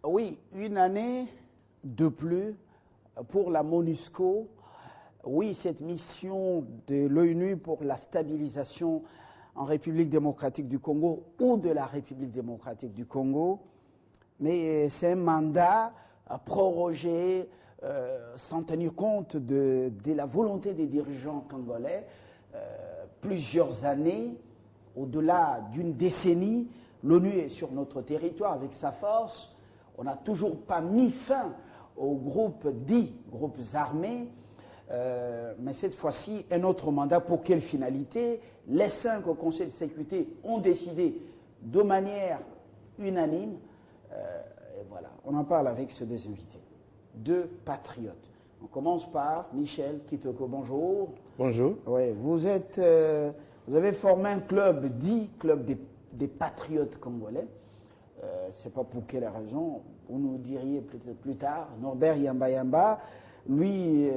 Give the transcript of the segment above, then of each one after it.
Oui, une année de plus pour la MONUSCO. Oui, cette mission de l'ONU pour la stabilisation en République démocratique du Congo ou de la République démocratique du Congo. Mais c'est un mandat prorogé sans tenir compte de la volonté des dirigeants congolais. Plusieurs années, au-delà d'une décennie, l'ONU est sur notre territoire avec sa force. On n'a toujours pas mis fin aux groupes dits groupes armés. Mais cette fois-ci, un autre mandat. Pour quelle finalité? Les 5 au Conseil de sécurité ont décidé de manière unanime. Et voilà, on en parle avec ces deux invités. 2 patriotes. On commence par Michel Kitoko. Bonjour. Bonjour. Oui, vous avez formé un club dit club des patriotes congolais. C'est pas pour quelle raison. Vous nous diriez peut-être plus tard. Norbert Yamba Yamba, lui,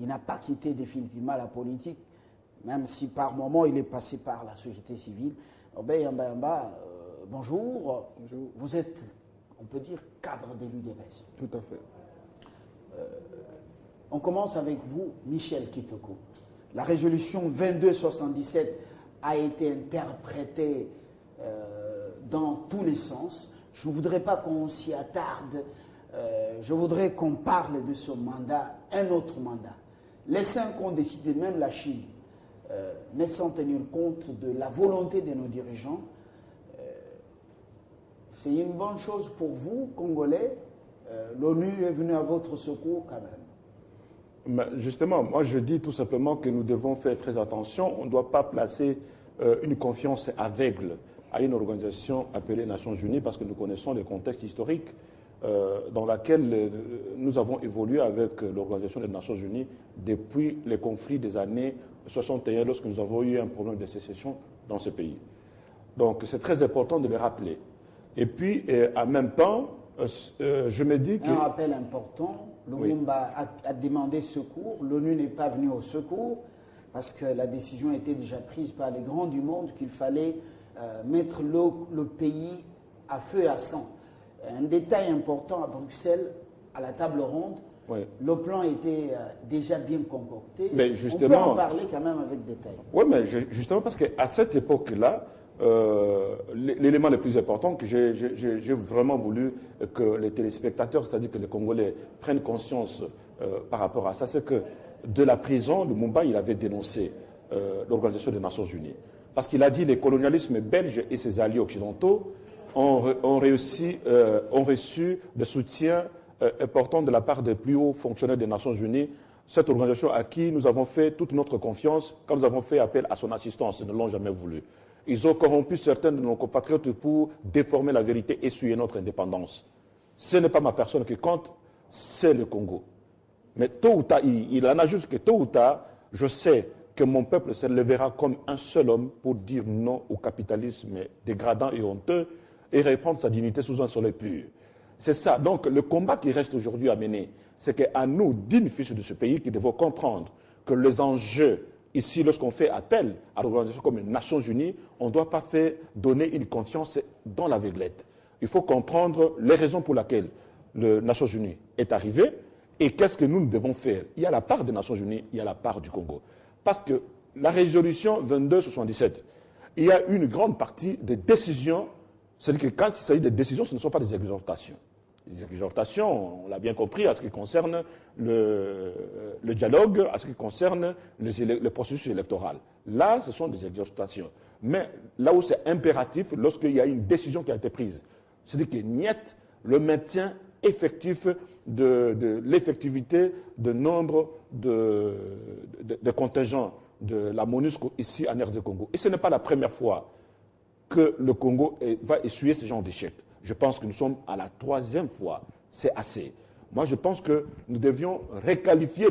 il n'a pas quitté définitivement la politique, même si par moment il est passé par la société civile. Norbert Yamba Yamba, bonjour. Bonjour. Vous êtes, on peut dire, cadre de l'UDPS. Tout à fait. On commence avec vous, Michel Kitoko. La résolution 2277 a été interprétée dans tous les sens. Je ne voudrais pas qu'on s'y attarde. Je voudrais qu'on parle de ce mandat, un autre mandat. Les 5 ont décidé, même la Chine, mais sans tenir compte de la volonté de nos dirigeants. C'est une bonne chose pour vous, Congolais. L'ONU est venue à votre secours quand même. Mais justement, moi je dis tout simplement que nous devons faire très attention. On ne doit pas placer une confiance aveugle à une organisation appelée Nations Unies parce que nous connaissons le contexte historique dans lequel nous avons évolué avec l'Organisation des Nations Unies depuis les conflits des années 61 lorsque nous avons eu un problème de sécession dans ce pays. Donc c'est très important de le rappeler. Et puis en même temps, je me dis que... Un rappel important, Lumumba a demandé secours, l'ONU n'est pas venue au secours parce que la décision était déjà prise par les grands du monde qu'il fallait mettre le pays à feu et à sang. Un détail important à Bruxelles, à la table ronde, le plan était déjà bien concocté. Mais justement, on peut en parler quand même avec détail. Oui, mais justement parce qu'à cette époque-là, l'élément le plus important que j'ai vraiment voulu que les téléspectateurs, c'est-à-dire que les Congolais, prennent conscience par rapport à ça, c'est que de la prison, Lumumba, il avait dénoncé l'Organisation des Nations Unies. Parce qu'il a dit que les colonialismes belges et ses alliés occidentaux ont reçu le soutien important de la part des plus hauts fonctionnaires des Nations Unies, cette organisation à qui nous avons fait toute notre confiance quand nous avons fait appel à son assistance. Ils ne l'ont jamais voulu. Ils ont corrompu certains de nos compatriotes pour déformer la vérité et essuyer notre indépendance. Ce n'est pas ma personne qui compte, c'est le Congo. Mais tôt ou tard, il en a juste que tôt ou tard, je sais que mon peuple se lèvera comme un seul homme pour dire non au capitalisme dégradant et honteux et reprendre sa dignité sous un soleil pur. C'est ça. Donc le combat qui reste aujourd'hui à mener, c'est qu'à nous, dignes fils de ce pays, qui devons comprendre que les enjeux, ici, lorsqu'on fait appel à l'organisation comme les Nations Unies, on ne doit pas faire donner une confiance dans l'aveuglette. Il faut comprendre les raisons pour lesquelles les Nations Unies est arrivé et qu'est-ce que nous devons faire. Il y a la part des Nations Unies, il y a la part du Congo. Parce que la résolution 2277, il y a une grande partie des décisions, c'est-à-dire que quand il s'agit de décisions, ce ne sont pas des exhortations. Les exhortations, on l'a bien compris, à ce qui concerne le dialogue, à ce qui concerne le processus électoral. Là, ce sont des exhortations. Mais là où c'est impératif, lorsqu'il y a une décision qui a été prise, c'est-à-dire qu'il n'y a le maintien effectif de l'effectivité de nombre de contingents de la MONUSCO ici en RD Congo. Et ce n'est pas la première fois que le Congo va essuyer ce genre d'échec. Je pense que nous sommes à la 3e fois. C'est assez. Moi, je pense que nous devions requalifier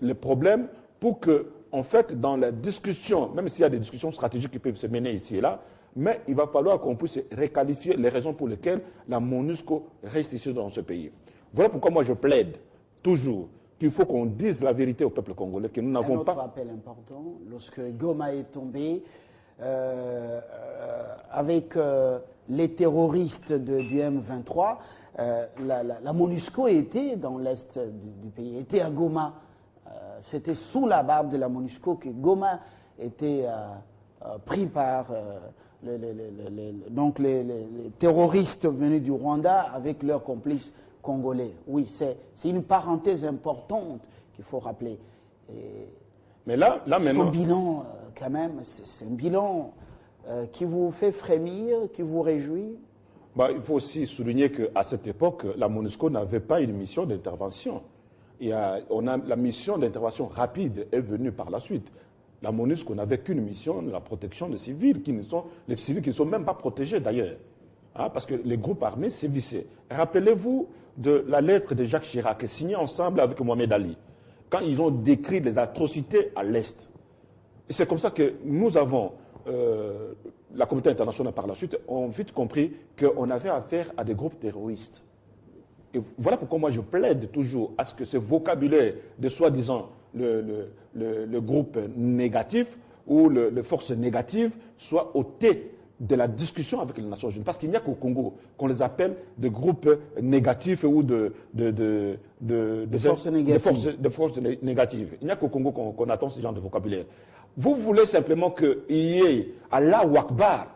le problème pour que, en fait, dans la discussion, même s'il y a des discussions stratégiques qui peuvent se mener ici et là, mais il va falloir qu'on puisse requalifier les raisons pour lesquelles la MONUSCO reste ici dans ce pays. Voilà pourquoi moi je plaide toujours qu'il faut qu'on dise la vérité au peuple congolais, que nous n'avons pas... Un autre rappel important, lorsque Goma est tombé, avec les terroristes du M23, la MONUSCO était dans l'est du pays, était à Goma. C'était sous la barbe de la MONUSCO que Goma était pris par donc les terroristes venus du Rwanda avec leurs complices congolais. Oui, c'est une parenthèse importante qu'il faut rappeler. Mais là maintenant... Ce bilan, quand même, c'est un bilan qui vous fait frémir, qui vous réjouit? Il faut aussi souligner qu'à cette époque, la MONUSCO n'avait pas une mission d'intervention. La mission d'intervention rapide est venue par la suite. La MONUSCO n'avait qu'une mission de la protection des civils, les civils qui ne sont même pas protégés d'ailleurs. Parce que les groupes armés sévissaient. Rappelez-vous de la lettre de Jacques Chirac, signée ensemble avec Mohamed Ali, quand ils ont décrit les atrocités à l'Est. Et c'est comme ça que nous avons, la communauté internationale par la suite, ont vite compris qu'on avait affaire à des groupes terroristes. Et voilà pourquoi moi je plaide toujours à ce que ce vocabulaire de soi-disant le groupe négatif ou les forces négatives soit ôté de la discussion avec les Nations Unies. Parce qu'il n'y a qu'au Congo qu'on les appelle des groupes négatifs ou de forces négatives. Il n'y a qu'au Congo qu'on attend ce genre de vocabulaire. Vous voulez simplement qu'il y ait Allahu Akbar,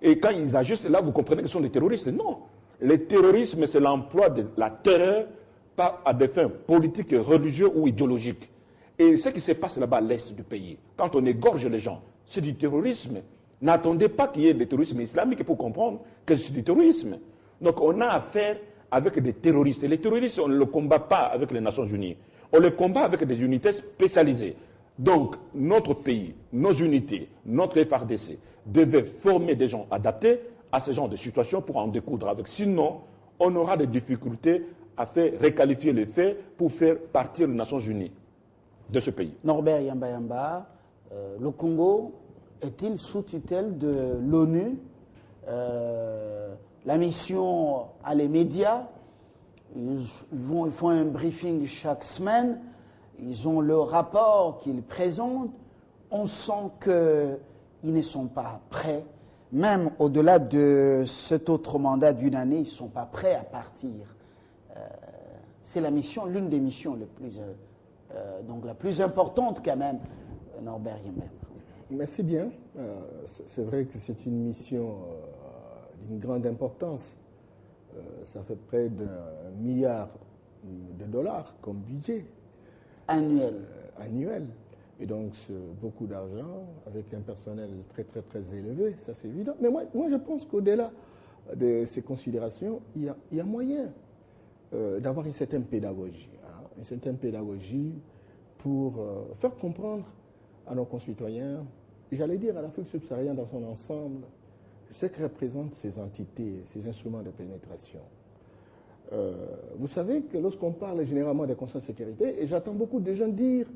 et quand ils ajustent, là vous comprenez que ce sont des terroristes. Non. Le terrorisme, c'est l'emploi de la terreur pas à des fins politiques, religieuses ou idéologiques. Et ce qui se passe là-bas à l'est du pays, quand on égorge les gens, c'est du terrorisme. N'attendez pas qu'il y ait des terrorismes islamiques pour comprendre que c'est du terrorisme. Donc on a affaire avec des terroristes. Et les terroristes, on ne le combat pas avec les Nations Unies. On le combat avec des unités spécialisées. Donc notre pays, nos unités, notre FARDC devaient former des gens adaptés à ce genre de situation pour en découdre avec. Sinon, on aura des difficultés à faire requalifier les faits pour faire partir les Nations Unies de ce pays. Norbert Yamba, le Congo est-il sous tutelle de l'ONU? La mission a les médias, ils font un briefing chaque semaine, ils ont le rapport qu'ils présentent, on sent qu'ils ne sont pas prêts. Même au-delà de cet autre mandat d'une année, ils ne sont pas prêts à partir. C'est la mission, l'une des missions les plus, donc la plus importante quand même, Norbert Yamba. Mais c'est bien. C'est vrai que c'est une mission d'une grande importance. Ça fait près d'1 milliard de dollars comme budget. Annuel. Et donc, c'est beaucoup d'argent, avec un personnel très, très, très élevé, ça c'est évident. Mais moi je pense qu'au-delà de ces considérations, il y a moyen d'avoir une certaine pédagogie. Une certaine pédagogie pour faire comprendre à nos concitoyens, j'allais dire à l'Afrique subsaharienne dans son ensemble, ce que représentent ces entités, ces instruments de pénétration. Vous savez que lorsqu'on parle généralement des conseils de sécurité, et j'entends beaucoup de gens dire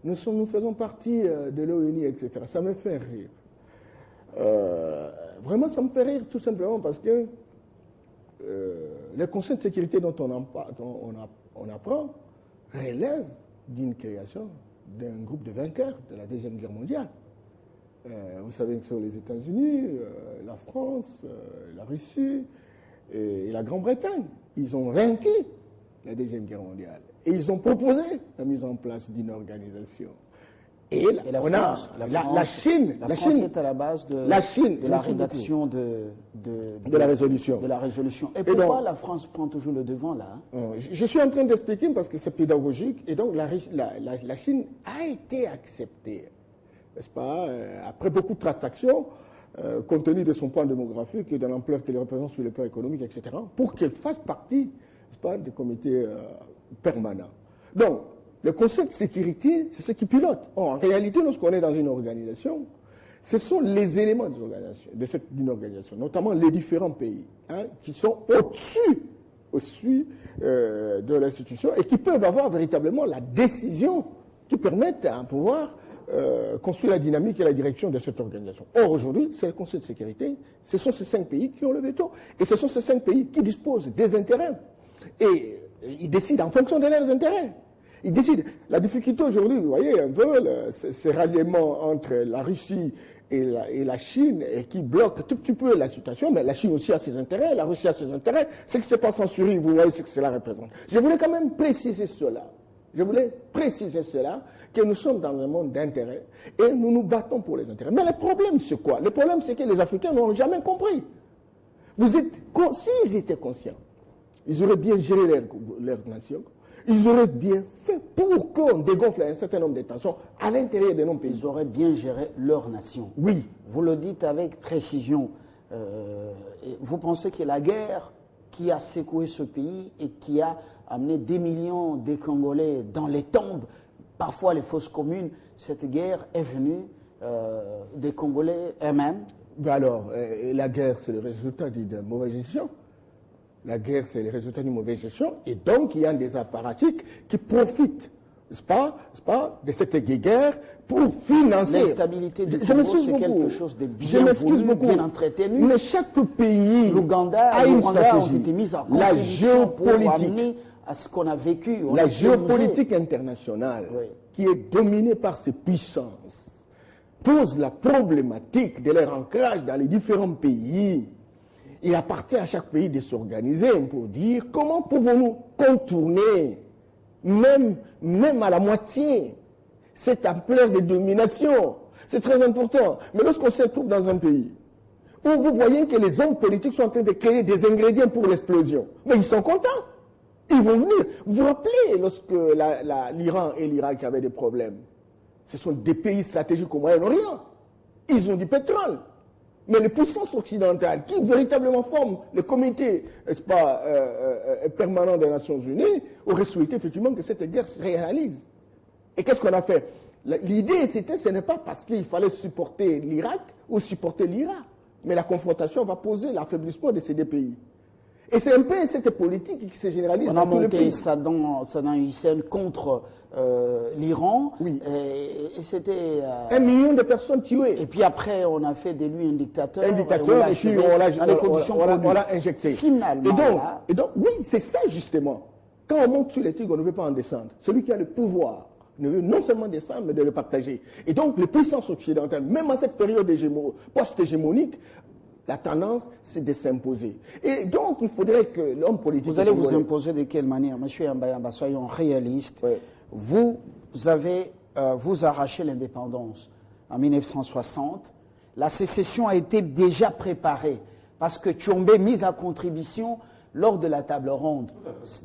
nous faisons partie de l'ONU, etc. Ça me fait rire. Vraiment, ça me fait rire tout simplement parce que les conseils de sécurité dont on apprend relèvent d'une création d'un groupe de vainqueurs de la Deuxième Guerre mondiale. Vous savez que ce sont les États-Unis, la France, la Russie et la Grande-Bretagne. Ils ont vaincu la Deuxième Guerre mondiale. Et ils ont proposé la mise en place d'une organisation. Et la Chine est à la base de la rédaction de la résolution. Et pourquoi la France prend toujours le devant là? Je suis en train d'expliquer parce que c'est pédagogique. Et donc la Chine a été acceptée, n'est-ce pas, après beaucoup de tractations, compte tenu de son poids démographique et de l'ampleur qu'elle représente sur le plan économique, etc., pour qu'elle fasse partie, n'est-ce pas, des comités permanents. Donc, le Conseil de sécurité, c'est ce qui pilote. En réalité, lorsqu'on est dans une organisation, ce sont les éléments d'une organisation, notamment les différents pays, qui sont au-dessus de l'institution et qui peuvent avoir véritablement la décision qui permettent à pouvoir construire la dynamique et la direction de cette organisation. Or, aujourd'hui, c'est le Conseil de sécurité, ce sont ces 5 pays qui ont le veto. Et ce sont ces 5 pays qui disposent des intérêts. Et ils décident en fonction de leurs intérêts. Ils décident. La difficulté aujourd'hui, vous voyez un peu, ces ralliements entre la Russie et la Chine et qui bloque tout petit peu la situation, mais la Chine aussi a ses intérêts, la Russie a ses intérêts. Ce qui se passe en Syrie, vous voyez ce que cela représente. Je voulais quand même préciser cela. Que nous sommes dans un monde d'intérêts et nous nous battons pour les intérêts. Mais le problème, c'est quoi? Le problème, c'est que les Africains n'ont jamais compris. S'ils étaient conscients, ils auraient bien géré leur nation, ils auraient bien fait pour qu'on dégonfle un certain nombre de tensions à l'intérieur de nos pays. Ils auraient bien géré leur nation. Oui. Vous le dites avec précision. Vous pensez que la guerre qui a secoué ce pays et qui a amené des millions de Congolais dans les tombes, parfois les fosses communes, cette guerre est venue des Congolais eux-mêmes? Ben alors, la guerre, c'est le résultat d'une mauvaise gestion. La guerre, c'est le résultat d'une mauvaise gestion. Et donc, il y a des apparatchiks qui profitent, n'est-ce pas, de cette guerre pour financer. L'instabilité du Congo, c'est quelque chose de bien voulu, bien entretenu. Mais chaque pays a une stratégie. Ont été mis en la géopolitique, pour amener à ce qu'on a vécu. La géopolitique internationale, oui, qui est dominée par ces puissances, pose la problématique de leur ancrage dans les différents pays. Il appartient à chaque pays de s'organiser pour dire comment pouvons-nous contourner, même à la moitié, cette ampleur de domination. C'est très important. Mais lorsqu'on se trouve dans un pays où vous voyez que les hommes politiques sont en train de créer des ingrédients pour l'explosion, mais ils sont contents. Ils vont venir. Vous vous rappelez lorsque l'Iran et l'Irak avaient des problèmes? Ce sont des pays stratégiques au Moyen-Orient. Ils ont du pétrole. Mais les puissances occidentales qui véritablement forment le comité, n'est-ce pas, permanent des Nations Unies, auraient souhaité effectivement que cette guerre se réalise. Et qu'est-ce qu'on a fait? L'idée, ce n'est pas parce qu'il fallait supporter l'Irak ou supporter l'Irak, mais la confrontation va poser l'affaiblissement de ces deux pays. Et c'est un peu cette politique qui se généralise dans tous les pays. On a monté Saddam Hussein contre l'Iran. Oui. Et c'était... 1 million de personnes tuées. Et puis après, on a fait de lui un dictateur. Un dictateur, et puis on l'a injecté. Finalement. Et donc, oui, c'est ça justement. Quand on monte sur les tigres, on ne veut pas en descendre. Celui qui a le pouvoir ne veut non seulement descendre, mais de le partager. Et donc, les puissances occidentales, même à cette période post-hégémonique, la tendance, c'est de s'imposer. Et donc, il faudrait que l'homme politique... Vous allez vous imposer de quelle manière? Monsieur Yambayamba, soyons réalistes. Oui. Vous avez vous arraché l'indépendance en 1960. La sécession a été déjà préparée parce que Tshombe mise à contribution lors de la table ronde.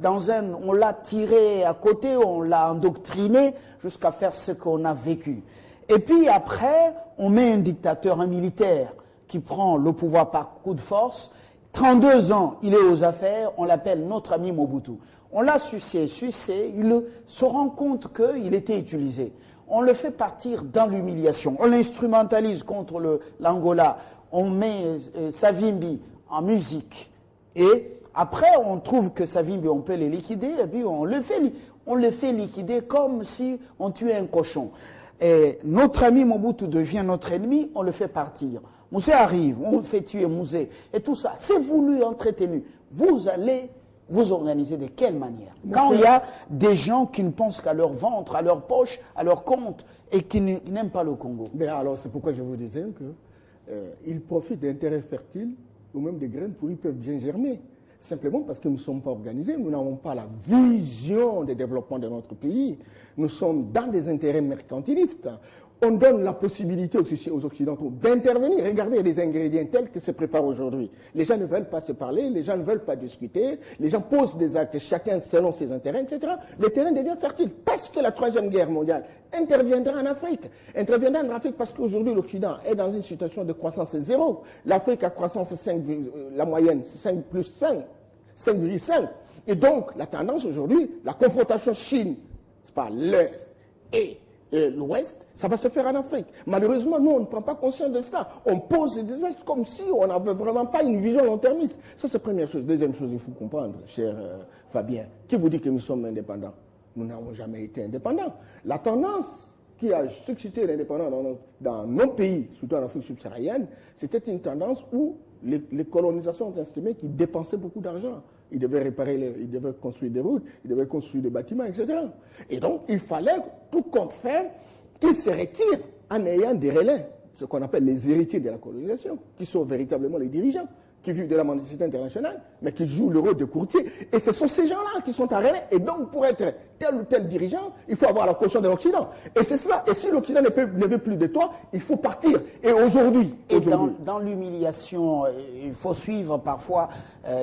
On l'a tiré à côté, on l'a endoctriné jusqu'à faire ce qu'on a vécu. Et puis après, on met un dictateur, un militaire, qui prend le pouvoir par coup de force. 32 ans, il est aux affaires, on l'appelle notre ami Mobutu. On l'a sucé, il se rend compte qu'il était utilisé. On le fait partir dans l'humiliation. On l'instrumentalise contre l'Angola. On met Savimbi en musique. Et après, on trouve que Savimbi, on peut les liquider, et puis on le fait liquider comme si on tuait un cochon. Et notre ami Mobutu devient notre ennemi, on le fait partir. Moussé arrive, on fait tuer Moussé. Et tout ça, c'est voulu, entretenu. Vous allez vous organiser de quelle manière? Quand il y a des gens qui ne pensent qu'à leur ventre, à leur poche, à leur compte, et qui n'aiment pas le Congo. Mais alors, c'est pourquoi je vous disais qu'ils profitent d'intérêts fertiles, ou même des graines pourries peuvent bien germer. Simplement parce que nous ne sommes pas organisés, nous n'avons pas la vision de développement de notre pays. Nous sommes dans des intérêts mercantilistes. On donne la possibilité aux Occidentaux d'intervenir. Regardez les ingrédients tels que se préparent aujourd'hui. Les gens ne veulent pas se parler, les gens ne veulent pas discuter, les gens posent des actes, chacun selon ses intérêts, etc. Le terrain devient fertile parce que la Troisième Guerre mondiale interviendra en Afrique. Interviendra en Afrique parce qu'aujourd'hui l'Occident est dans une situation de croissance zéro. L'Afrique a croissance 5, la moyenne 5 plus 5, 5,5. Et donc la tendance aujourd'hui, la confrontation Chine, c'est pas l'Est et l'Ouest, ça va se faire en Afrique. Malheureusement, nous, on ne prend pas conscience de ça. On pose des actes comme si on n'avait vraiment pas une vision long-termiste. Ça, c'est la première chose. Deuxième chose, il faut comprendre, cher Fabien, qui vous dit que nous sommes indépendants? Nous n'avons jamais été indépendants. La tendance qui a suscité l'indépendance dans nos pays, surtout en Afrique subsaharienne, c'était une tendance où les colonisations ont estimé qu'ils dépensaient beaucoup d'argent. Ils devaient réparer, ils devaient construire des routes, ils devaient construire des bâtiments, etc. Et donc, il fallait tout compte faire qu'ils se retirent en ayant des relais ce qu'on appelle les héritiers de la colonisation, qui sont véritablement les dirigeants, qui vivent de la mendicité internationale, mais qui jouent le rôle de courtier. Et ce sont ces gens-là qui sont arrêtés. Et donc, pour être tel ou tel dirigeant, il faut avoir la caution de l'Occident. Et c'est cela. Et si l'Occident ne veut plus de toi, il faut partir. Et aujourd'hui... Dans l'humiliation, il faut suivre parfois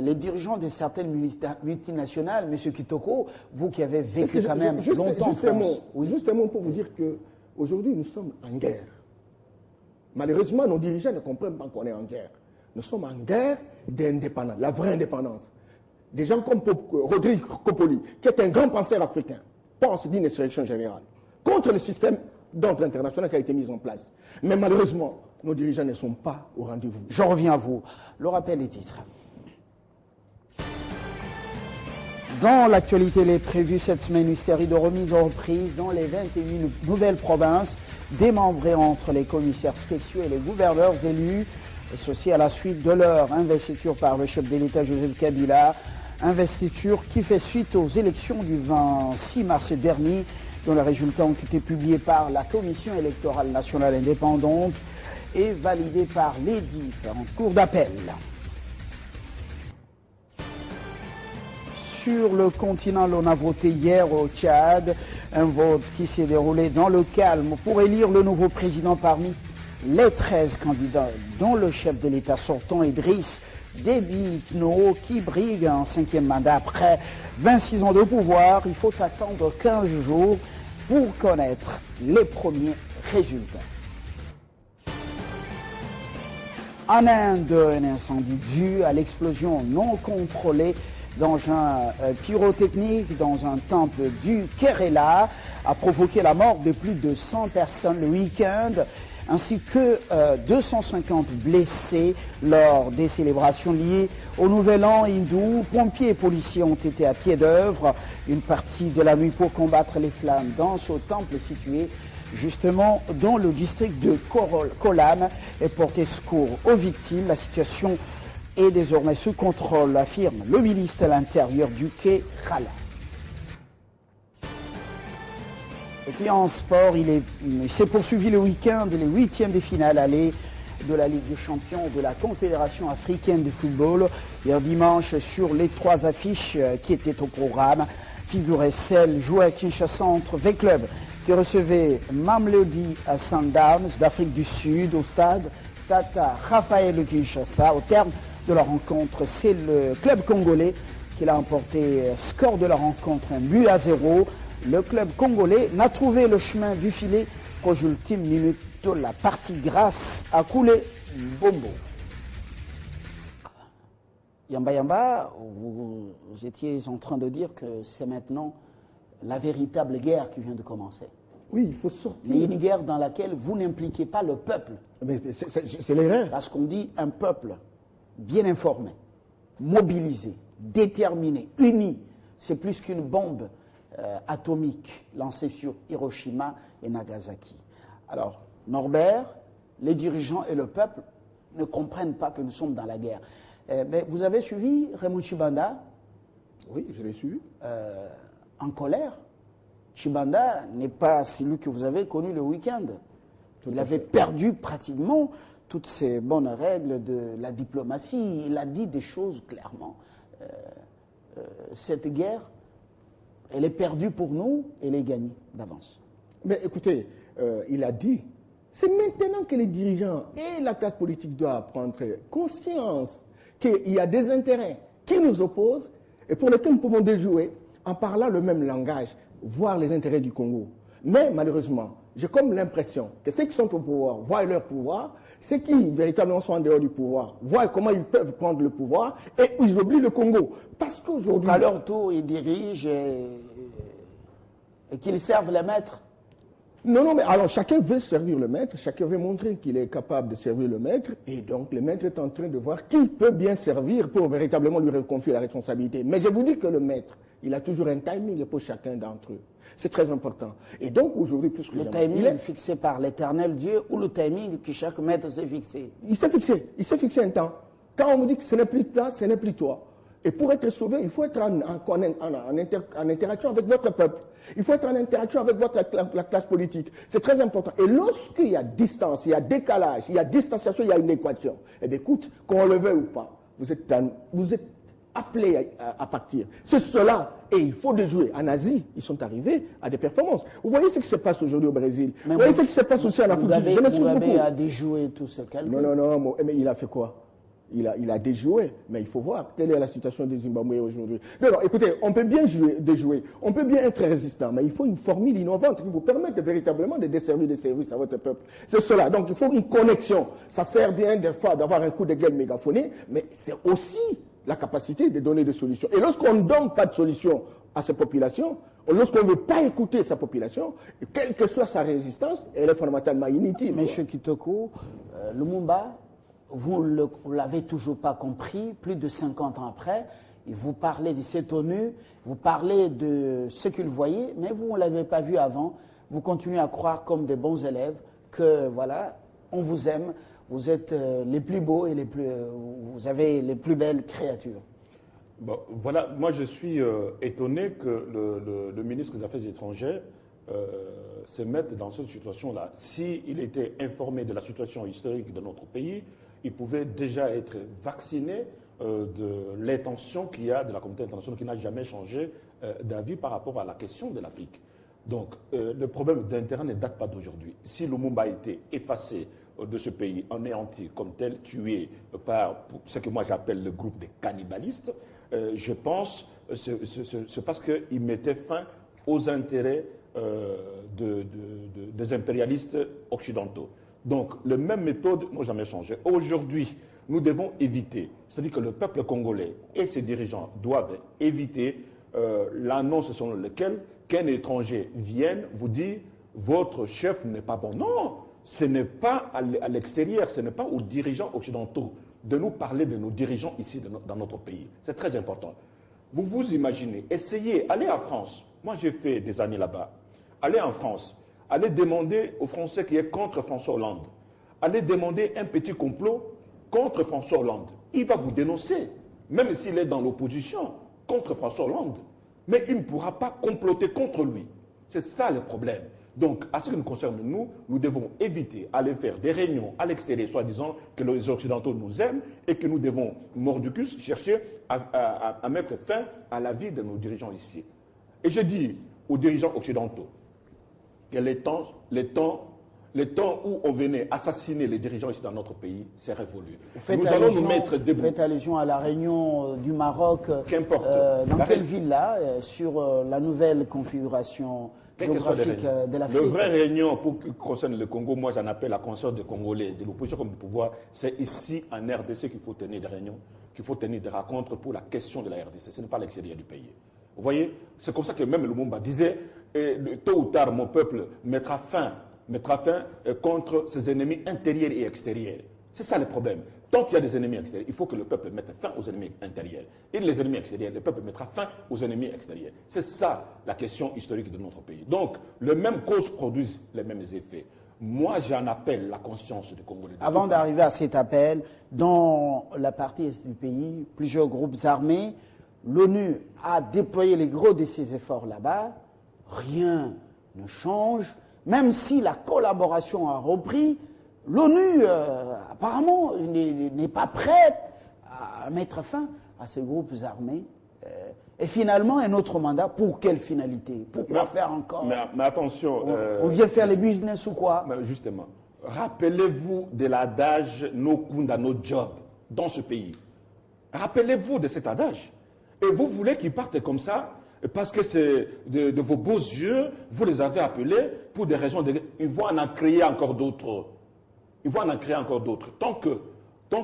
les dirigeants de certaines multinationales. Monsieur Kitoko, vous qui avez vécu quand même longtemps en France. Juste un mot pour vous dire qu'aujourd'hui, nous sommes en guerre. Malheureusement, nos dirigeants ne comprennent pas qu'on est en guerre. Nous sommes en guerre d'indépendance, la vraie indépendance. Des gens comme Rodrigue Kopoli, qui est un grand penseur africain, pense d'une insurrection générale contre le système d'ordre international qui a été mis en place. Mais malheureusement, nos dirigeants ne sont pas au rendez-vous. Je reviens à vous. Le rappel des titres. Dans l'actualité, il est prévu cette semaine une série de remises en reprise dans les 21 nouvelles provinces, démembrées entre les commissaires spéciaux et les gouverneurs élus. Et ceci à la suite de leur investiture par le chef de l'État Joseph Kabila, investiture qui fait suite aux élections du 26 mars dernier, dont les résultats ont été publiés par la Commission électorale nationale indépendante et validés par les différentes cours d'appel. Sur le continent, on a voté hier au Tchad, un vote qui s'est déroulé dans le calme pour élire le nouveau président parmi les 13 candidats, dont le chef de l'État sortant, Idriss Déby Itno, qui brigue un 5e mandat après 26 ans de pouvoir. Il faut attendre 15 jours pour connaître les premiers résultats. En Inde, un incendie dû à l'explosion non contrôlée d'engins pyrotechniques dans un temple du Kerala a provoqué la mort de plus de 100 personnes le week-end, ainsi que 250 blessés lors des célébrations liées au Nouvel An hindou. Pompiers et policiers ont été à pied d'œuvre une partie de la nuit pour combattre les flammes dans ce temple situé justement dans le district de Kollam et porter secours aux victimes. La situation est désormais sous contrôle, affirme le ministre de l'Intérieur du Kerala. Et puis en sport, il s'est poursuivi le week-end les 8e de finale aller de la Ligue des Champions de la Confédération africaine de football. Hier dimanche, sur les 3 affiches qui étaient au programme, figurait celle jouée à Kinshasa entre V-Club qui recevait Mamelodi Sundowns d'Afrique du Sud au stade Tata Raphaël de Kinshasa. Au terme de la rencontre, c'est le club congolais qui l'a emporté. Score de la rencontre, 1-0. Le club congolais n'a trouvé le chemin du filet qu'aux ultimes minutes de la partie grâce à Koulé Bombo. Yamba Yamba, vous étiez en train de dire que c'est maintenant la véritable guerre qui vient de commencer. Oui, il faut sortir. Mais une guerre dans laquelle vous n'impliquez pas le peuple. Mais c'est l'erreur. Parce qu'on dit un peuple bien informé, mobilisé, déterminé, uni, c'est plus qu'une bombe atomique lancée sur Hiroshima et Nagasaki. Alors, Norbert, les dirigeants et le peuple ne comprennent pas que nous sommes dans la guerre. Mais vous avez suivi Raymond Tshibanda? Oui, je l'ai suivi. En colère. Tshibanda n'est pas celui que vous avez connu le week-end. Il avait perdu pratiquement toutes ces bonnes règles de la diplomatie. Il a dit des choses clairement. Cette guerre, elle est perdue pour nous, elle est gagnée d'avance. Mais écoutez, il a dit, c'est maintenant que les dirigeants et la classe politique doivent prendre conscience qu'il y a des intérêts qui nous opposent et pour lesquels nous pouvons déjouer en parlant le même langage, voir les intérêts du Congo. Mais malheureusement, j'ai comme l'impression que ceux qui sont au pouvoir voient leur pouvoir, ceux qui véritablement sont en dehors du pouvoir voient comment ils peuvent prendre le pouvoir et ils oublient le Congo. Parce qu'aujourd'hui... À leur tour, ils dirigent et qu'ils servent les maîtres. Non, mais alors chacun veut servir le maître, chacun veut montrer qu'il est capable de servir le maître, et donc le maître est en train de voir qui peut bien servir pour véritablement lui confier la responsabilité. Mais je vous dis que le maître, il a toujours un timing pour chacun d'entre eux. C'est très important. Et donc aujourd'hui, plus que le jamais... timing est fixé par l'éternel Dieu ou le timing que chaque maître s'est fixé? Il s'est fixé un temps. Quand on me dit que ce n'est plus toi, ce n'est plus toi. Et pour être sauvé, il faut être en interaction avec votre peuple. Il faut être en interaction avec la classe politique. C'est très important. Et lorsqu'il y a distance, il y a décalage, il y a distanciation, il y a une équation, eh bien, écoute, qu'on le veuille ou pas, vous êtes appelés à partir. C'est cela. Et il faut déjouer. En Asie, ils sont arrivés à des performances. Vous voyez ce qui se passe aujourd'hui au Brésil. Vous voyez ce qui se passe aussi en Afrique du Sud. Vous avez à déjouer tout ce calcul. Non, mais il a fait quoi? Il a déjoué, mais il faut voir quelle est la situation des Zimbabwe aujourd'hui. Non, écoutez, on peut bien déjouer, on peut bien être résistant, mais il faut une formule innovante qui vous permette véritablement de desservir des services à votre peuple. C'est cela. Donc il faut une connexion. Ça sert bien des fois d'avoir un coup de gueule mégaphoné, mais c'est aussi la capacité de donner des solutions. Et lorsqu'on ne donne pas de solution à ces populations, lorsqu'on ne veut pas écouter sa population, quelle que soit sa résistance, elle est fondamentalement inutile. Monsieur Kitoko, Lumumba, vous ne l'avez toujours pas compris, plus de 50 ans après, vous parlez de cette ONU, vous parlez de ce qu'il voyait, mais vous ne l'avez pas vu avant. Vous continuez à croire comme des bons élèves que, voilà, on vous aime, vous êtes les plus beaux et vous avez les plus belles créatures. Bon, voilà, moi je suis étonné que le ministre des Affaires étrangères se mette dans cette situation-là. S'il était informé de la situation historique de notre pays, il pouvait déjà être vacciné de l'intention qu'il y a de la communauté internationale qui n'a jamais changé d'avis par rapport à la question de l'Afrique. Donc, le problème d'intérêt ne date pas d'aujourd'hui. Si Lumumba a été effacé de ce pays, anéanti comme tel, tué par ce que moi j'appelle le groupe des cannibalistes, je pense que c'est parce qu'il mettait fin aux intérêts des impérialistes occidentaux. Donc, la même méthode n'a jamais changé. Aujourd'hui, nous devons éviter, c'est-à-dire que le peuple congolais et ses dirigeants doivent éviter l'annonce selon laquelle qu'un étranger vienne vous dire « votre chef n'est pas bon ». Non, ce n'est pas à l'extérieur, ce n'est pas aux dirigeants occidentaux de nous parler de nos dirigeants ici dans notre pays. C'est très important. Vous vous imaginez, essayez, allez en France. Moi, j'ai fait des années là-bas. Allez en France. Allez demander aux Français qui est contre François Hollande. Allez demander un petit complot contre François Hollande. Il va vous dénoncer, même s'il est dans l'opposition, contre François Hollande. Mais il ne pourra pas comploter contre lui. C'est ça le problème. Donc, à ce qui nous concerne, nous devons éviter d'aller faire des réunions à l'extérieur, soi-disant que les Occidentaux nous aiment et que nous devons, mordicus, chercher à mettre fin à la vie de nos dirigeants ici. Et je dis aux dirigeants occidentaux que les temps où on venait assassiner les dirigeants ici dans notre pays, c'est révolu. Nous allons nous mettre debout. Vous faites allusion à la réunion du Maroc. Qu'importe. Dans quelle ville là, sur la nouvelle configuration géographique de l'Afrique? La vraie réunion pour qui concerne le Congo, moi j'en appelle la conscience des Congolais, de l'opposition comme du pouvoir, c'est ici en RDC qu'il faut tenir des réunions, qu'il faut tenir des rencontres pour la question de la RDC. Ce n'est pas l'extérieur du pays. Vous voyez, c'est comme ça que même Lumumba disait, tôt ou tard mon peuple mettra fin contre ses ennemis intérieurs et extérieurs. C'est ça le problème. Tant qu'il y a des ennemis extérieurs, il faut que le peuple mette fin aux ennemis intérieurs. Et les ennemis extérieurs, le peuple mettra fin aux ennemis extérieurs. C'est ça la question historique de notre pays. Donc, les mêmes causes produisent les mêmes effets. Moi, j'en appelle la conscience du Congolais. Avant d'arriver à cet appel, dans la partie est du pays, plusieurs groupes armés, l'ONU a déployé les gros de ses efforts là-bas. Rien ne change. Même si la collaboration a repris, l'ONU, apparemment, n'est pas prête à mettre fin à ces groupes armés. Et finalement, un autre mandat, pour quelle finalité? Pourquoi faire encore? Mais attention... on vient faire les business ou quoi? Justement, rappelez-vous de l'adage « no kunda, no job » dans ce pays. Rappelez-vous de cet adage. Et vous voulez qu'ils partent comme ça parce que c'est de vos beaux yeux, vous les avez appelés pour des raisons ils vont en créer encore d'autres. Ils vont en créer encore d'autres. Tant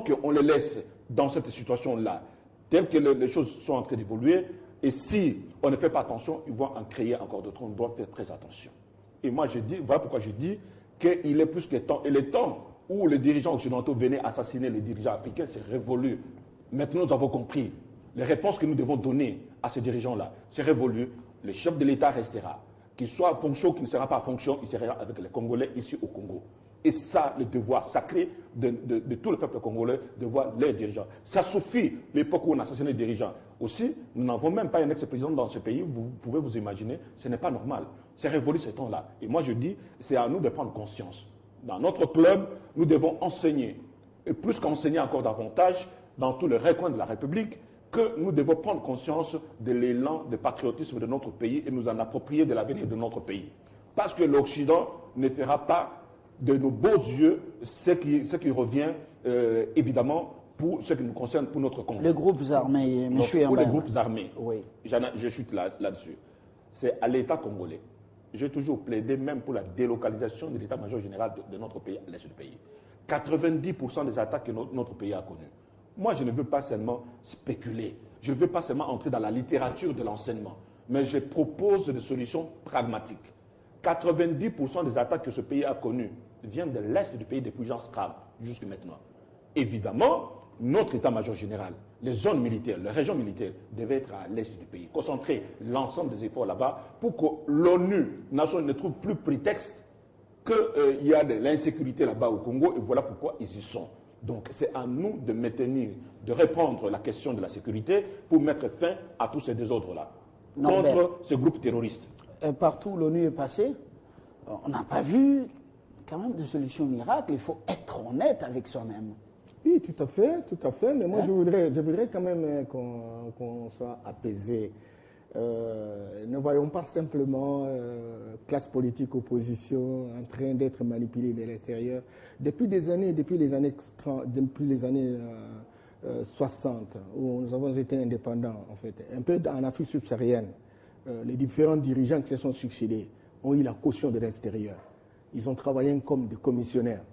qu'on les laisse dans cette situation-là, telles que les choses sont en train d'évoluer, et si on ne fait pas attention, ils vont en créer encore d'autres. On doit faire très attention. Et moi, je dis, voilà pourquoi je dis qu'il est plus que temps. Et le temps où les dirigeants occidentaux venaient assassiner les dirigeants africains, c'est révolu. Maintenant, nous avons compris. Les réponses que nous devons donner à ces dirigeants-là, c'est révolu. Le chef de l'État restera. Qu'il soit fonction ou qu'il ne sera pas fonction, il sera avec les Congolais ici au Congo. Et ça, le devoir sacré de tout le peuple congolais de voir leurs dirigeants. Ça suffit l'époque où on assassinait les dirigeants. Aussi, nous n'avons même pas un ex-président dans ce pays, vous pouvez vous imaginer, ce n'est pas normal. C'est révolu ce temps-là. Et moi je dis, c'est à nous de prendre conscience. Dans notre club, nous devons enseigner, et plus qu'enseigner encore davantage, dans tous les recoins de la République, que nous devons prendre conscience de l'élan de patriotisme de notre pays et nous en approprier de l'avenir de notre pays. Parce que l'Occident ne fera pas de nos beaux yeux ce qui revient évidemment pour ce qui nous concerne pour notre compte. Les groupes armés, M. Pour les groupes armés, oui. Je chute là-dessus. C'est à l'État congolais. J'ai toujours plaidé même pour la délocalisation de l'état-major général de notre pays, à l'est du pays. 90% des attaques que notre pays a connues. Moi, je ne veux pas seulement spéculer, je ne veux pas seulement entrer dans la littérature de l'enseignement, mais je propose des solutions pragmatiques. 90% des attaques que ce pays a connues viennent de l'est du pays depuis Jean Scrab jusqu'à maintenant. Évidemment, notre état-major général, les zones militaires, les régions militaires devaient être à l'est du pays, concentrer l'ensemble des efforts là-bas pour que l'ONU, nation, ne trouve plus prétexte qu'il y a de l'insécurité là-bas au Congo et voilà pourquoi ils y sont. Donc c'est à nous de maintenir, de répondre la question de la sécurité pour mettre fin à tous ces désordres-là contre ce groupe terroriste. Partout où l'ONU est passée, on n'a pas vu quand même de solution miracle. Il faut être honnête avec soi-même. Oui, tout à fait. Mais moi, je voudrais quand même qu'on soit apaisé. Ne voyons pas simplement classe politique, opposition en train d'être manipulée de l'extérieur. Depuis les années 60, où nous avons été indépendants, en fait, un peu en Afrique subsaharienne, les différents dirigeants qui se sont succédés ont eu la caution de l'extérieur. Ils ont travaillé comme des commissionnaires.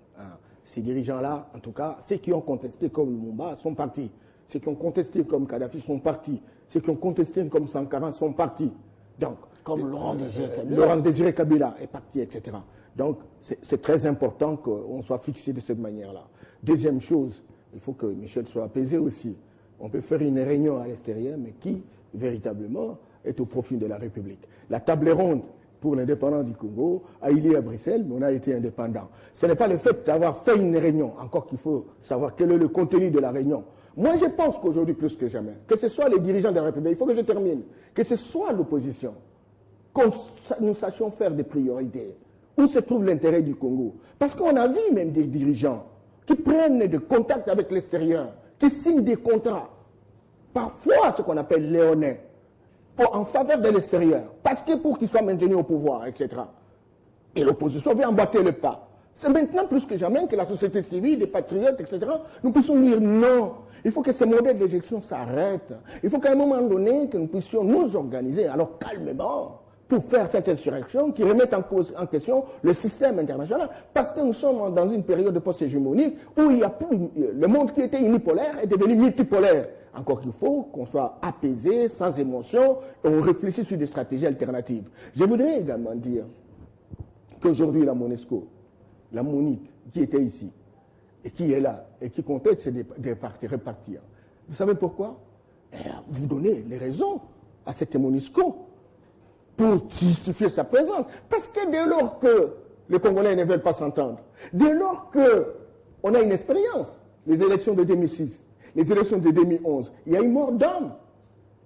Ces dirigeants-là, en tout cas, ceux qui ont contesté comme Lumumba sont partis. Ceux qui ont contesté comme Kadhafi sont partis. Ceux qui ont contesté comme Sankara sont partis. Donc, comme Laurent Désiré Kabila est parti, etc. Donc, c'est très important qu'on soit fixé de cette manière-là. Deuxième chose, il faut que Michel soit apaisé aussi. On peut faire une réunion à l'extérieur, mais qui, véritablement, est au profit de la République. La table ronde pour l'indépendance du Congo a eu lieu à Bruxelles, mais on a été indépendant. Ce n'est pas le fait d'avoir fait une réunion, encore qu'il faut savoir quel est le contenu de la réunion. Moi, je pense qu'aujourd'hui, plus que jamais, que ce soit les dirigeants de la République, il faut que je termine, que ce soit l'opposition, que nous sachions faire des priorités. Où se trouve l'intérêt du Congo? Parce qu'on a vu même des dirigeants qui prennent des contacts avec l'extérieur, qui signent des contrats, parfois ce qu'on appelle léonins, en faveur de l'extérieur, parce que pour qu'ils soient maintenus au pouvoir, etc. Et l'opposition vient emboîter le pas. C'est maintenant plus que jamais que la société civile, les patriotes, etc., nous puissions dire non. Il faut que ces modèles d'éjection s'arrêtent. Il faut qu'à un moment donné, que nous puissions nous organiser, alors calmement, pour faire cette insurrection qui remette en question le système international, parce que nous sommes dans une période de post-hégémonique où il y a plus, le monde qui était unipolaire est devenu multipolaire. Encore qu'il faut qu'on soit apaisé, sans émotion, et on réfléchisse sur des stratégies alternatives. Je voudrais également dire qu'aujourd'hui, la MONUSCO, la MONUC, qui était ici, et qui est là, et qui conteste de repartir. Vous savez pourquoi? Vous donnez les raisons à cette MONUSCO pour justifier sa présence. Parce que dès lors que les Congolais ne veulent pas s'entendre, dès lors qu'on a une expérience, les élections de 2006, les élections de 2011, il y a une mort d'homme.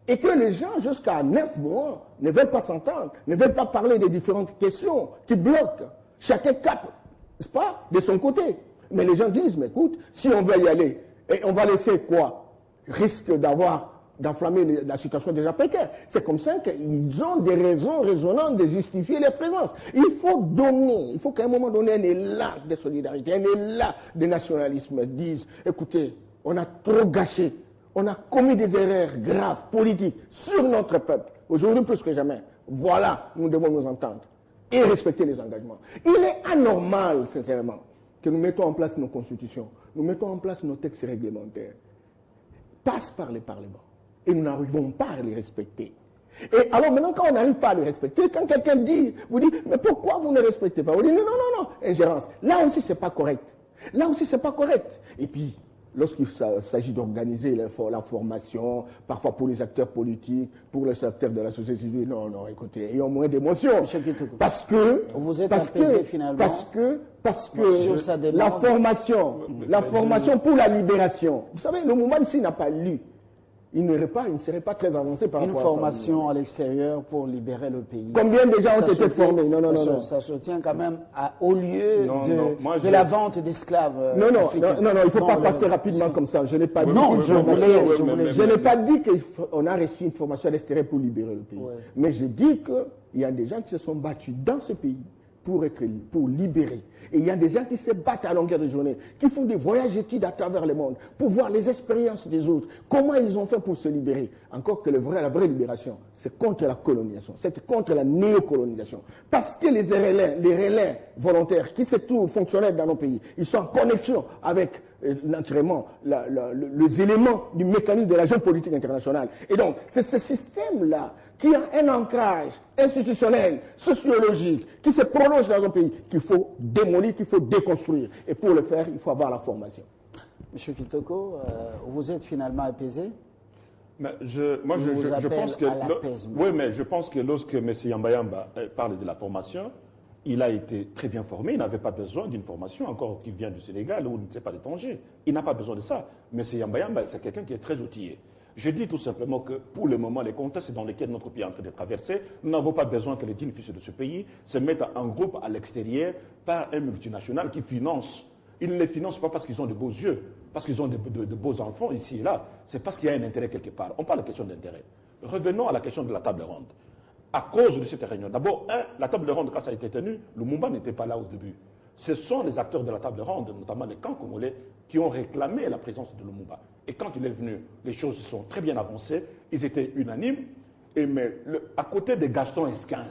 Et que les gens, jusqu'à 9 mois, ne veulent pas s'entendre, ne veulent pas parler des différentes questions qui bloquent. Chacun capte, n'est-ce pas, de son côté. Mais les gens disent, mais écoute, si on veut y aller, et on va laisser quoi? Risque d'enflammer la situation déjà précaire. C'est comme ça qu'ils ont des raisons raisonnantes de justifier leur présence. Il faut qu'à un moment donné, un élan de solidarité, un élan de nationalisme dise, écoutez, on a trop gâché, on a commis des erreurs graves, politiques, sur notre peuple. Aujourd'hui, plus que jamais, voilà, nous devons nous entendre et respecter les engagements. Il est anormal, sincèrement, que nous mettons en place nos constitutions, nous mettons en place nos textes réglementaires, passent par le Parlement, et nous n'arrivons pas à les respecter. Et alors maintenant, quand on n'arrive pas à les respecter, quand quelqu'un vous dit, mais pourquoi vous ne respectez pas? Vous dites, non, ingérence. Là aussi, c'est pas correct. Là aussi, c'est pas correct. Et puis, lorsqu'il s'agit d'organiser la formation, parfois pour les acteurs politiques, pour les acteurs de la société civile, non, écoutez, ayons moins d'émotion. Parce que... Vous êtes apaisé finalement. Parce que la formation pour la libération. Vous savez, le mouvement s'il n'a pas lu, il ne serait pas très avancé par rapport à ça. Une formation à l'extérieur pour libérer le pays. Combien de gens ont été formés? Non. Ça se tient quand même au lieu de la vente d'esclaves. Non, il ne faut pas passer rapidement comme ça. Je n'ai pas dit je n'ai pas dit qu'on a reçu une formation à l'extérieur pour libérer le pays. Ouais. Mais je dis qu'il y a des gens qui se sont battus dans ce pays pour libérer. Et il y a des gens qui se battent à longueur de journée, qui font des voyages études à travers le monde pour voir les expériences des autres. Comment ils ont fait pour se libérer? Encore que la vraie libération, c'est contre la colonisation, c'est contre la néocolonisation. Parce que les relais volontaires qui se trouvent fonctionnels dans nos pays, ils sont en connexion avec naturellement les éléments du mécanisme de la géopolitique internationale. Et donc, c'est ce système-là qui a un ancrage institutionnel, sociologique, qui se prolonge dans un pays, qu'il faut démolir, qu'il faut déconstruire. Et pour le faire, il faut avoir la formation. Monsieur Kitoko, vous êtes finalement apaisé? Mais je pense que... Oui, mais je pense que lorsque M. Yamba parle de la formation, il a été très bien formé, il n'avait pas besoin d'une formation encore qui vient du Sénégal ou ne sait pas de Tanger. Il n'a pas besoin de ça. M. Yamba, c'est quelqu'un qui est très outillé. Je dis tout simplement que pour le moment, les contextes dans lesquels notre pays est en train de traverser, nous n'avons pas besoin que les dignes fils de ce pays se mettent en groupe à l'extérieur par un multinational qui finance. Ils ne les financent pas parce qu'ils ont de beaux yeux, parce qu'ils ont de beaux enfants ici et là. C'est parce qu'il y a un intérêt quelque part. On parle de question d'intérêt. Revenons à la question de la table ronde. À cause de cette réunion, d'abord, la table ronde, quand ça a été tenue, Lumumba n'était pas là au début. Ce sont les acteurs de la table ronde, notamment les camps congolais, qui ont réclamé la présence de Lumumba. Et quand il est venu, les choses se sont très bien avancées, ils étaient unanimes. Mais à côté de Gaston Esquins,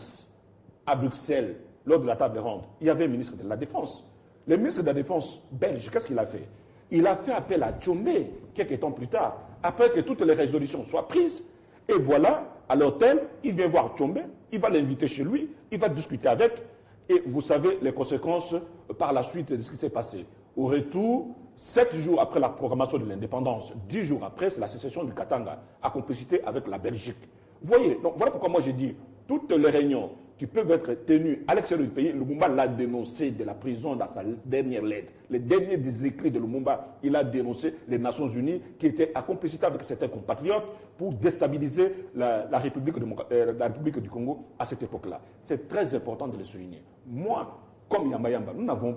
à Bruxelles, lors de la table ronde, il y avait le ministre de la Défense. Le ministre de la Défense belge, qu'est-ce qu'il a fait? Il a fait appel à Tchombe, quelques temps plus tard, après que toutes les résolutions soient prises. Et voilà, à l'hôtel, il vient voir Tchombe, il va l'inviter chez lui, il va discuter avec. Et vous savez les conséquences par la suite de ce qui s'est passé. Au retour, 7 jours après la proclamation de l'indépendance, 10 jours après, c'est la sécession du Katanga, à complicité avec la Belgique. Vous voyez, donc voilà pourquoi moi j'ai dit, toutes les réunions qui peuvent être tenues à l'extérieur du pays, Lumumba l'a dénoncé de la prison dans sa dernière lettre. Les derniers des écrits de Lumumba, il a dénoncé les Nations Unies qui étaient à complicité avec certains compatriotes pour déstabiliser la République du Congo à cette époque-là. C'est très important de le souligner. Moi, comme Yamba,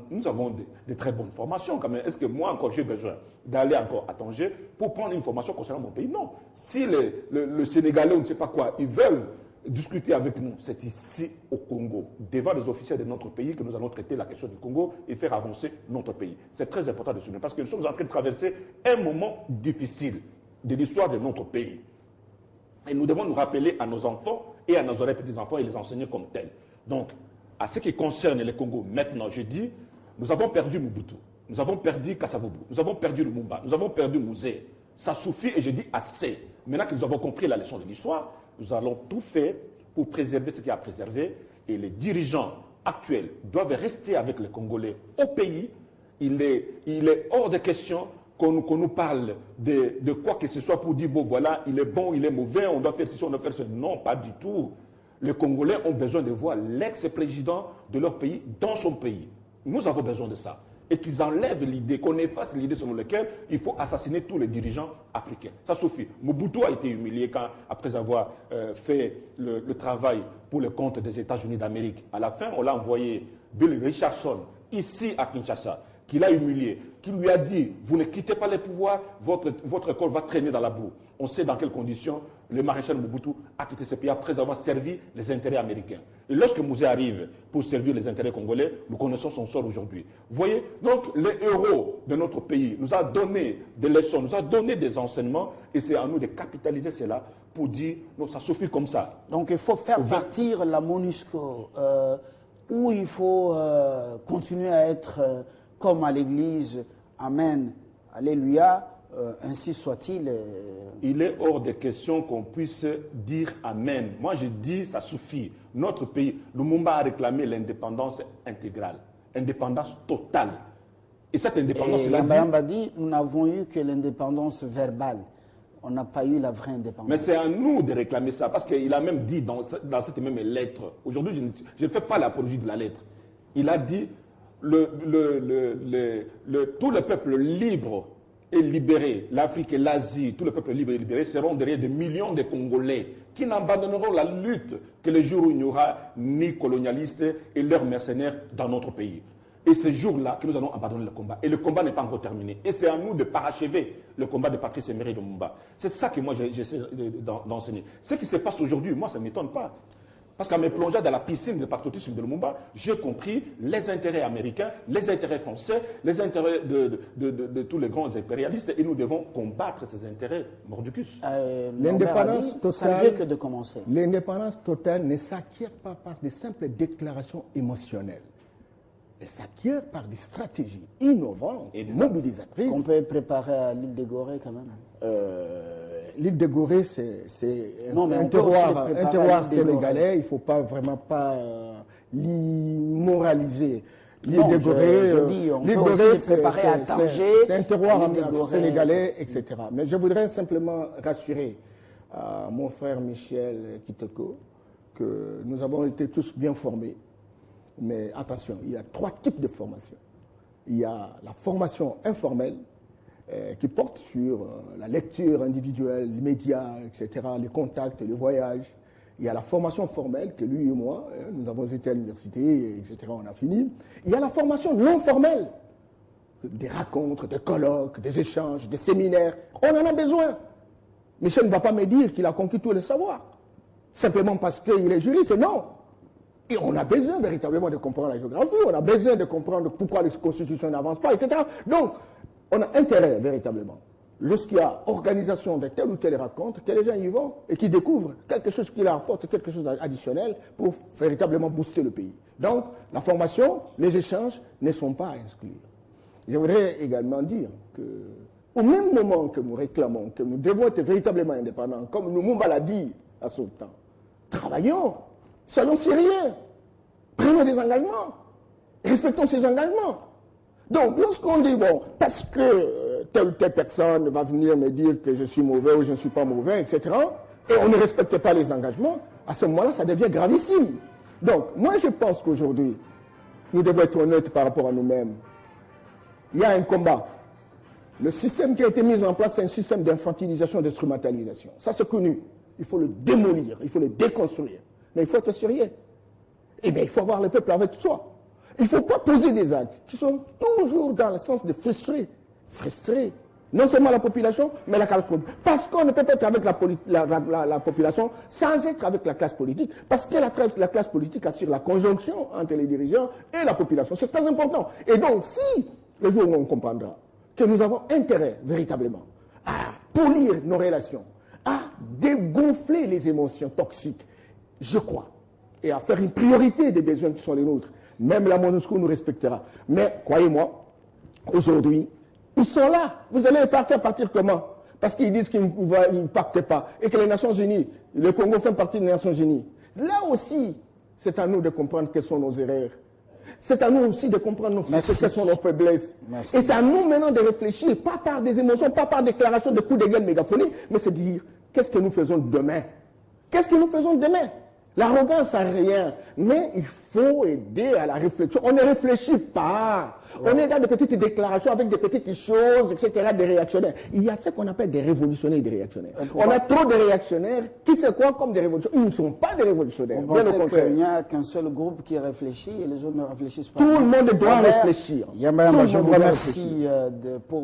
nous avons des très bonnes formations quand même. Est-ce que moi encore j'ai besoin d'aller encore à Tanger pour prendre une formation concernant mon pays? Non. Si le Sénégalais ou ne sait pas quoi, ils veulent discuter avec nous, c'est ici au Congo, devant les officiels de notre pays, que nous allons traiter la question du Congo et faire avancer notre pays. C'est très important de souligner parce que nous sommes en train de traverser un moment difficile de l'histoire de notre pays. Et nous devons nous rappeler à nos enfants et à nos petits-enfants et les enseigner comme tels. Donc, à ce qui concerne le Congo, maintenant, je dis, nous avons perdu Mobutu, nous avons perdu Kasavubu, nous avons perdu Lumumba, nous avons perdu Mouzé. Ça suffit et je dis assez. Maintenant que nous avons compris la leçon de l'histoire, nous allons tout faire pour préserver ce qu'il y a à préserver. Et les dirigeants actuels doivent rester avec les Congolais au pays. Il est hors de question qu'on nous parle de quoi que ce soit pour dire, bon voilà, il est bon, il est mauvais, on doit faire ceci, on doit faire cela. Non, pas du tout. Les Congolais ont besoin de voir l'ex-président de leur pays dans son pays. Nous avons besoin de ça. Et qu'ils enlèvent l'idée, qu'on efface l'idée selon laquelle il faut assassiner tous les dirigeants africains. Ça suffit. Mobutu a été humilié après avoir fait le travail pour le compte des États-Unis d'Amérique. À la fin, on l'a envoyé Bill Richardson, ici à Kinshasa, qui l'a humilié, qui lui a dit, vous ne quittez pas les pouvoirs, votre corps va traîner dans la boue. On sait dans quelles conditions le maréchal Mobutu a quitté ce pays après avoir servi les intérêts américains. Et lorsque Mouzé arrive pour servir les intérêts congolais, nous connaissons son sort aujourd'hui. Vous voyez, donc les héros de notre pays nous a donné des leçons, nous a donné des enseignements, et c'est à nous de capitaliser cela pour dire, non, ça suffit comme ça. Donc il faut faire partir la MONUSCO, où il faut continuer à être comme à l'église, Amen, Alléluia, ainsi soit-il. Il est hors de question qu'on puisse dire Amen. Moi, je dis, ça suffit. Notre pays, Lumumba a réclamé l'indépendance intégrale, indépendance totale. Et cette indépendance, Et Yamba dit, nous n'avons eu que l'indépendance verbale. On n'a pas eu la vraie indépendance. Mais c'est à nous de réclamer ça, parce qu'il a même dit dans cette même lettre, aujourd'hui je ne fais pas l'apologie de la lettre, il a dit tous les peuples libres et libérés, l'Afrique et l'Asie, tous les peuples libres et libérés seront derrière des millions de Congolais qui n'abandonneront la lutte que le jour où il n'y aura ni colonialistes et leurs mercenaires dans notre pays. Et c'est ce jour-là que nous allons abandonner le combat. Et le combat n'est pas encore terminé. Et c'est à nous de parachever le combat de Patrice Emery Lumumba. C'est ça que moi j'essaie d'enseigner. Ce qui se passe aujourd'hui, moi ça ne m'étonne pas. Parce qu'en me plongeant dans la piscine de patriotisme de Lumumba, j'ai compris les intérêts américains, les intérêts français, les intérêts de tous les grands impérialistes. Et nous devons combattre ces intérêts mordicus. L'indépendance totale, ça ne fait que de commencer. L'indépendance totale ne s'acquiert pas par de simples déclarations émotionnelles. Elle s'acquiert par des stratégies innovantes et mobilisatrices. On peut préparer à l'île de Gorée quand même. L'île de Gorée, c'est un terroir sénégalais. Il ne faut pas vraiment l'immoraliser. L'île de Gorée, c'est un terroir sénégalais, etc. Mais je voudrais simplement rassurer mon frère Michel Kitoko que nous avons été tous bien formés. Mais attention, il y a 3 types de formation. Il y a la formation informelle qui porte sur la lecture individuelle, les médias, etc., les contacts, les voyages. Il y a la formation formelle que lui et moi, nous avons été à l'université, etc., on a fini. Il y a la formation non formelle, des rencontres, des colloques, des échanges, des séminaires. On en a besoin. Michel ne va pas me dire qu'il a conquis tous les savoirs, simplement parce qu'il est juriste, non. Et on a besoin véritablement de comprendre la géographie, on a besoin de comprendre pourquoi les constitutions n'avancent pas, etc. Donc, on a intérêt véritablement, lorsqu'il y a organisation de telle ou telle rencontre, que les gens y vont et qui découvrent quelque chose qui leur apporte quelque chose d'additionnel pour véritablement booster le pays. Donc, la formation, les échanges ne sont pas à exclure. Je voudrais également dire qu'au même moment que nous réclamons que nous devons être véritablement indépendants, comme Lumumba l'a dit à son temps, travaillons. Soyons sérieux, prenons des engagements, respectons ces engagements. Donc, lorsqu'on dit, bon, parce que telle ou telle personne va venir me dire que je suis mauvais ou je ne suis pas mauvais, etc., et on ne respecte pas les engagements, à ce moment-là, ça devient gravissime. Donc, moi, je pense qu'aujourd'hui, nous devons être honnêtes par rapport à nous-mêmes. Il y a un combat. Le système qui a été mis en place, c'est un système d'infantilisation, d'instrumentalisation. Ça, c'est connu. Il faut le démolir, il faut le déconstruire. Mais il faut être sérieux. Eh bien, il faut avoir le peuple avec soi. Il ne faut pas poser des actes qui sont toujours dans le sens de frustrer. Frustrer non seulement la population, mais la classe politique. Parce qu'on ne peut pas être avec la population sans être avec la classe politique. Parce que la classe politique assure la conjonction entre les dirigeants et la population. C'est très important. Et donc, si le jour où on comprendra que nous avons intérêt véritablement à polir nos relations, à dégonfler les émotions toxiques, je crois, et à faire une priorité des besoins qui sont les nôtres. Même la MONUSCO nous respectera. Mais, croyez-moi, aujourd'hui, ils sont là. Vous allez les faire partir comment? Parce qu'ils disent qu'ils ne pactent pas. Et que les Nations Unies, le Congo fait partie des Nations Unies. Là aussi, c'est à nous de comprendre quelles sont nos erreurs. C'est à nous aussi de comprendre quelles sont nos faiblesses. Merci. Et c'est à nous maintenant de réfléchir, pas par des émotions, pas par déclarations de coups de gueule mégaphoniques, mais c'est de dire, qu'est-ce que nous faisons demain? Qu'est-ce que nous faisons demain? L'arrogance n'a rien, mais il faut aider à la réflexion. On ne réfléchit pas. Ouais. On est dans des petites déclarations avec des petites choses, etc., des réactionnaires. Il y a ce qu'on appelle des révolutionnaires et des réactionnaires. On a trop de réactionnaires qui se croient comme des révolutionnaires. Ils ne sont pas des révolutionnaires. On pense qu'il n'y a qu'un seul groupe qui réfléchit et les autres ne réfléchissent pas. Tout le monde doit réfléchir. Yamba, je vous remercie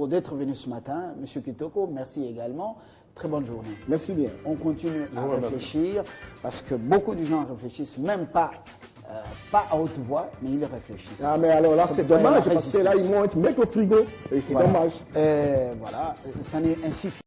d'être venu ce matin. Monsieur Kitoko, merci également. Très bonne journée. Merci bien. On continue à réfléchir parce que beaucoup de gens réfléchissent, même pas à haute voix, mais ils réfléchissent. Ah, mais alors là, c'est dommage parce que là, ils vont être mettre au frigo et c'est dommage. Voilà, ça n'est ainsi.